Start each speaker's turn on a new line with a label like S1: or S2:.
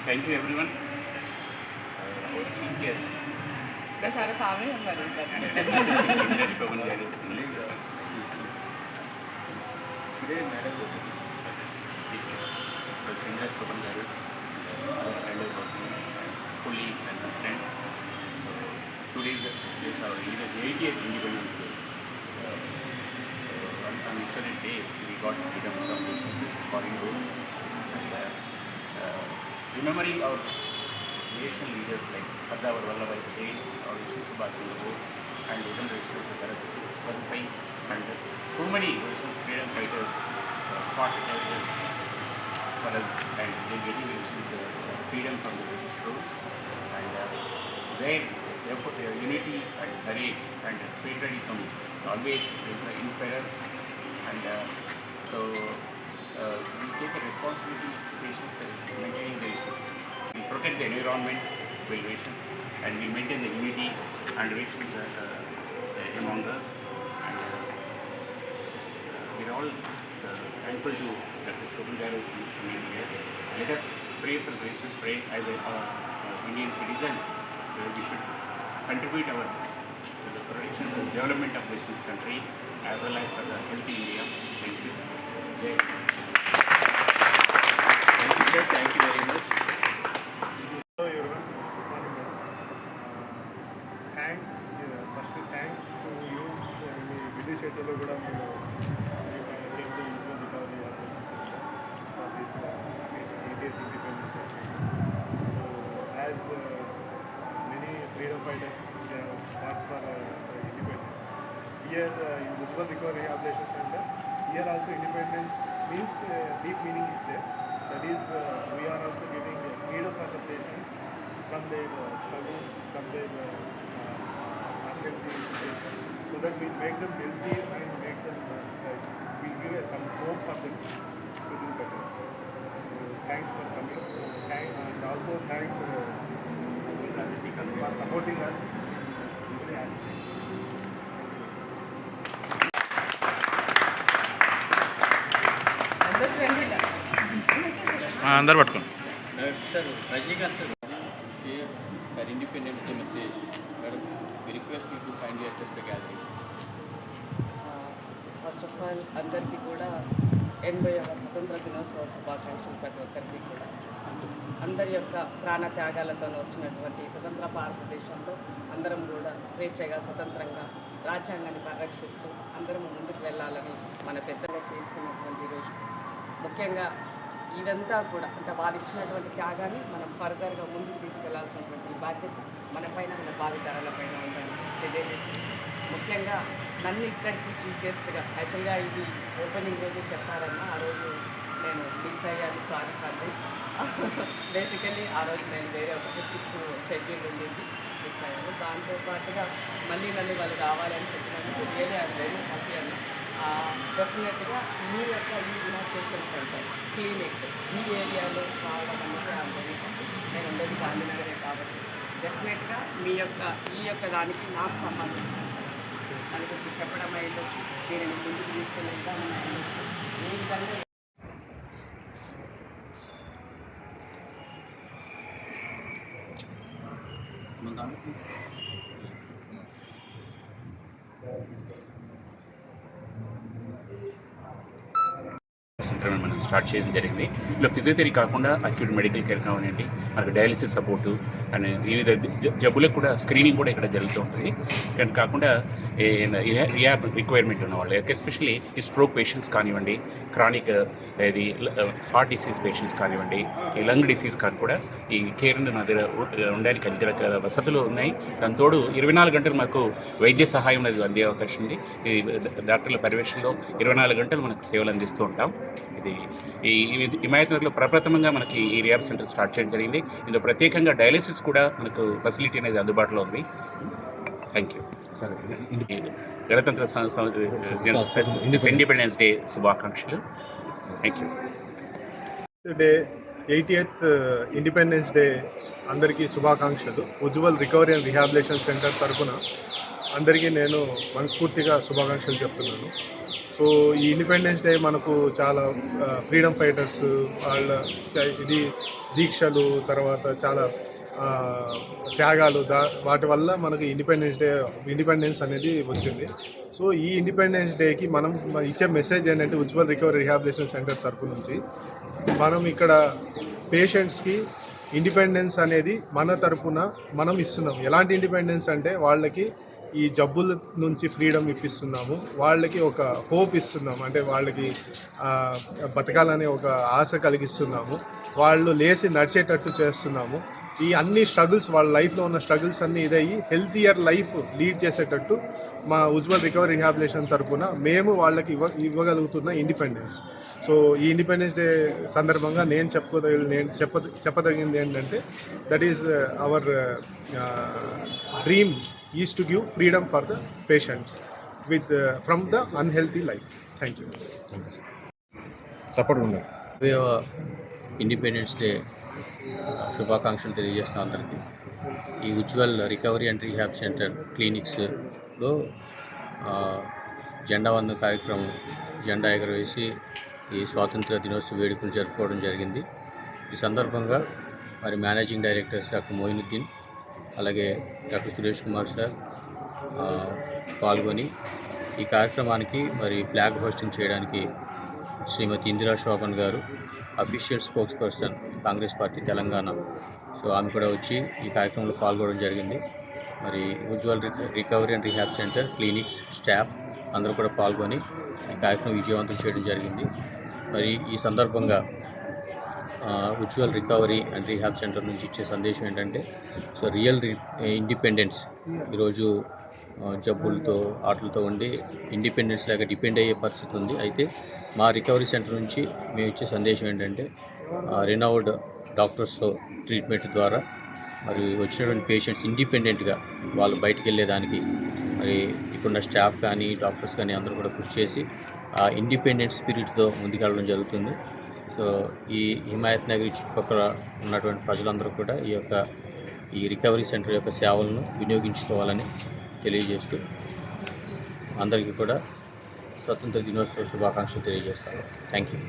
S1: Thank you everyone. Yes.
S2: That's our family member.
S1: Today, Madam so Senior Shobhan Garu, elder persons, colleagues and friends. So today is our 80th Independence Day. So on yesterday day, we got freedom from the foreign rule. And remembering our national leaders like Sardar Vallabhbhai Patel, or Vishnu Subhash Chandra Bose, and even Bhagat Singh, and so many freedom fighters fought for us, and they getting freedom from the British rule, and their unity and courage and patriotism always inspire us, and so we take a responsibility to maintaining the issues. We protect the environment, well wishes, and we maintain the unity and relations among us. And we are all thankful to Dr. Shobhan Garu for his coming here. Let us pray for the gracious pray as Indian citizens. We should contribute to the protection and development of this country as well as for the healthy India. Thank you. Thank you, sir. Thank you very much.
S3: Hello everyone, good morning madam. First thanks to you. మీ విద్యా క్షేత్రంలో కూడా మీరు came to usual recovery for this 80th independence day. So as many freedom fighters they have fought for independence. Here in Usual Recovery Rehabilitation Center, here also independence means deep meaning is there. That is, we are also giving freedom for the patients from their struggles, from their unhealthy situation, so that we make them healthy and make them we give some hope for them to do better. Thanks for coming, and also thanks for supporting us.
S4: అందరు పట్టుకోండి.
S5: Sir, Rajnikant sir, share the Independence Day message. Madam, we request you to kindly address the gathering.
S2: First of all అందరికీ కూడా 80వ స్వతంత్ర దినోత్సవ శుభాకాంక్షలు ప్రతి ఒక్కరికి కూడా. అందరి యొక్క ప్రాణ త్యాగాలతో వచ్చినటువంటి స్వతంత్ర భారతదేశంలో అందరం కూడా స్వేచ్ఛగా స్వతంత్రంగా రాజ్యాంగాన్ని పరిరక్షిస్తూ అందరం ముందుకు వెళ్ళాలని మన పెద్దగా చేసుకున్నటువంటి రోజు. ముఖ్యంగా ఇదంతా కూడా అంటే వారు ఇచ్చినటువంటి త్యాగాన్ని మనం ఫర్దర్గా ముందుకు తీసుకెళ్లాల్సినటువంటి బాధ్యత మన పైన మన భావితరాల పైన ఉందని తెలియజేస్తుంది. ముఖ్యంగా నన్ను ఇక్కడికి చీఫ్ గెస్ట్గా యాక్చువల్గా ఇది ఓపెనింగ్ రోజు చెప్పారన్న ఆ రోజు నేను మిస్ అయ్యాను, సారీ అండి. బేసికలీ ఆ రోజు నేను వేరే ఒక ట్రిప్ షెడ్యూల్ ఉండేది, మిస్ అయ్యాను. దాంతోపాటుగా మళ్ళీ వాళ్ళు రావాలని చెప్పినందుకు రియల్లీ ఐఎమ్ వెరీ హ్యాపీ అన్న. డెఫినెట్గా మీ యొక్క ఈ రిలాక్సేషన్ సెంటర్ క్లినిక్ ఈ ఏరియాలో కావడం అనేది అందరికీ నేను ఉండేది గాంధీనగరే కాబట్టి డెఫినెట్గా మీ యొక్క ఈ యొక్క దానికి నాకు సంబంధించి దాని గురించి చెప్పడం అయ్యొచ్చు, దీనిని ముందుకు తీసుకెళ్ళిద్దామని అయ్యొచ్చు. ఈ విధంగా
S1: సెంటర్ మనం స్టార్ట్ చేయడం జరిగింది. ఇలా ఫిజియోథెరపీ కాకుండా అక్యూట్ మెడికల్ కేర్ కావాలండి, మనకు డయాలిసిస్ సపోర్టు అండ్ వివిధ జబ్బులకు కూడా స్క్రీనింగ్ కూడా ఇక్కడ జరుగుతూ ఉంటుంది. కానీ కాకుండా రియాబ్ రిక్వైర్మెంట్ ఉన్నవాళ్ళు ఎస్పెషల్లీ ఈ స్ట్రోక్ పేషెంట్స్ కానివ్వండి, క్రానిక్ ఇది హార్ట్ డిసీజ్ పేషెంట్స్ కానివ్వండి, ఈ లంగ్ డిసీజ్ కానీ కూడా ఈ కేర్ నా దగ్గర ఉండడానికి అన్ని రకాల వసతులు ఉన్నాయి. దాని తోడు 24 గంటలు మనకు వైద్య సహాయం అనేది అందే అవకాశం ఉంది. ఈ డాక్టర్ల పర్యవేక్షణలో 24 గంటలు మనకు సేవలు అందిస్తూ ఉంటాం. ఇది ఈ హిమాయత్నగర్లో ప్రప్రథమంగా మనకి ఈ రియాబ్ సెంటర్ స్టార్ట్ చేయడం జరిగింది. ఇందులో ప్రత్యేకంగా డయాలిసిస్ కూడా మనకు ఫెసిలిటీ అనేది అందుబాటులో ఉంది. Thank you. గణతంత్ర ఇండిపెండెన్స్ డే శుభాకాంక్షలు. Thank you.
S3: Day 80th independence day అందరికీ శుభాకాంక్షలు. Ujjwal recovery and rehabilitation centre తరఫున అందరికీ నేను మనస్ఫూర్తిగా శుభాకాంక్షలు చెప్తున్నాను. సో ఈ ఇండిపెండెన్స్ డే మనకు చాలా ఫ్రీడమ్ ఫైటర్స్ వాళ్ళ ఇది దీక్షలు తర్వాత చాలా త్యాగాలు వాటి వల్ల మనకు ఇండిపెండెన్స్ అనేది వచ్చింది. సో ఈ ఇండిపెండెన్స్ డేకి మనం ఇచ్చే మెసేజ్ ఏంటంటే ఉజ్వల్ రికవరీ రిహాబిలిటేషన్ సెంటర్ తరపు నుంచి మనం ఇక్కడ పేషెంట్స్కి ఇండిపెండెన్స్ అనేది మన తరపున మనం ఇస్తున్నాం. ఎలాంటి ఇండిపెండెన్స్ అంటే వాళ్ళకి ఈ జబ్బుల నుంచి ఫ్రీడమ్ ఇప్పిస్తున్నాము, వాళ్ళకి ఒక హోప్ ఇస్తున్నాము, అంటే వాళ్ళకి బతకాలనే ఒక ఆశ కలిగిస్తున్నాము, వాళ్ళు లేచి నడిచేటట్టు చేస్తున్నాము. ఈ అన్ని స్ట్రగుల్స్ వాళ్ళ లైఫ్లో ఉన్న స్ట్రగుల్స్ అన్నీ ఇదయ్యి హెల్తియర్ లైఫ్ లీడ్ చేసేటట్టు మా ఉజ్వల్ రికవరీ రిహాబిలిటేషన్ తరపున మేము వాళ్ళకి ఇవ్వగలుగుతున్న ఇండిపెండెన్స్. సో ఈ ఇండిపెండెన్స్ డే సందర్భంగా నేను చెప్పదగింది ఏంటంటే that is our dream is to give freedom for the patients with from the unhealthy life. Thank you.
S4: Support ఉన్నారు.
S5: ఇండిపెండెన్స్ డే శుభాకాంక్షలు తెలియజేస్తాం అందరికీ. ఈ Ujwal recovery and rehab centre క్లినిక్స్లో జెండా వందన కార్యక్రమం జెండా ఎగరవేసి ఈ స్వాతంత్ర దినోత్సవ వేడుకలు జరుపుకోవడం జరిగింది. ఈ సందర్భంగా మరి మేనేజింగ్ డైరెక్టర్స్ డాక్టర్ మోయినుద్దీన్ అలాగే డాక్టర్ సురేష్ కుమార్ సార్ పాల్గొని ఈ కార్యక్రమానికి మరి ఫ్లాగ్ హోస్టింగ్ చేయడానికి శ్రీమతి ఇందిరా శోభన్ గారు, official spokes person Congress party Telangana, so ఆమె కూడా వచ్చి ఈ కార్యక్రమంలో పాల్గొనడం జరిగింది. మరి Ujjwal recovery and rehab centre clinics staff అందరూ కూడా పాల్గొని ఈ కార్యక్రమం విజయవంతం చేయడం జరిగింది. మరి ఈ సందర్భంగా Ujjwal recovery and rehab centre నుంచి ఇచ్చే సందేశం ఏంటంటే, సో రియల్ ఇండిపెండెన్స్ ఈరోజు జబ్బులతో ఆటలతో ఉండి ఇండిపెండెన్స్ లాగా డిపెండ్ అయ్యే పరిస్థితి ఉంది. అయితే మా రికవరీ సెంటర్ నుంచి మేము ఇచ్చే సందేశం ఏంటంటే, రినౌడ్ డాక్టర్స్ ట్రీట్మెంట్ ద్వారా మరి వచ్చినటువంటి పేషెంట్స్ ఇండిపెండెంట్గా వాళ్ళు బయటికి వెళ్ళేదానికి మరి ఇక్కడున్న స్టాఫ్ కానీ డాక్టర్స్ కానీ అందరూ కూడా కృషి చేసి ఆ ఇండిపెండెంట్ స్పిరిట్తో ముందుకెళ్ళడం జరుగుతుంది. సో ఈ హిమాయత్ నగర్ చుట్టుపక్కల ఉన్నటువంటి ప్రజలందరూ కూడా ఈ రికవరీ సెంటర్ యొక్క సేవలను వినియోగించుకోవాలని తెలియజేస్తూ అందరికీ కూడా స్వతంత్ర దినోత్సవ శుభాకాంక్షలు తెలియజేస్తాను. Thank you.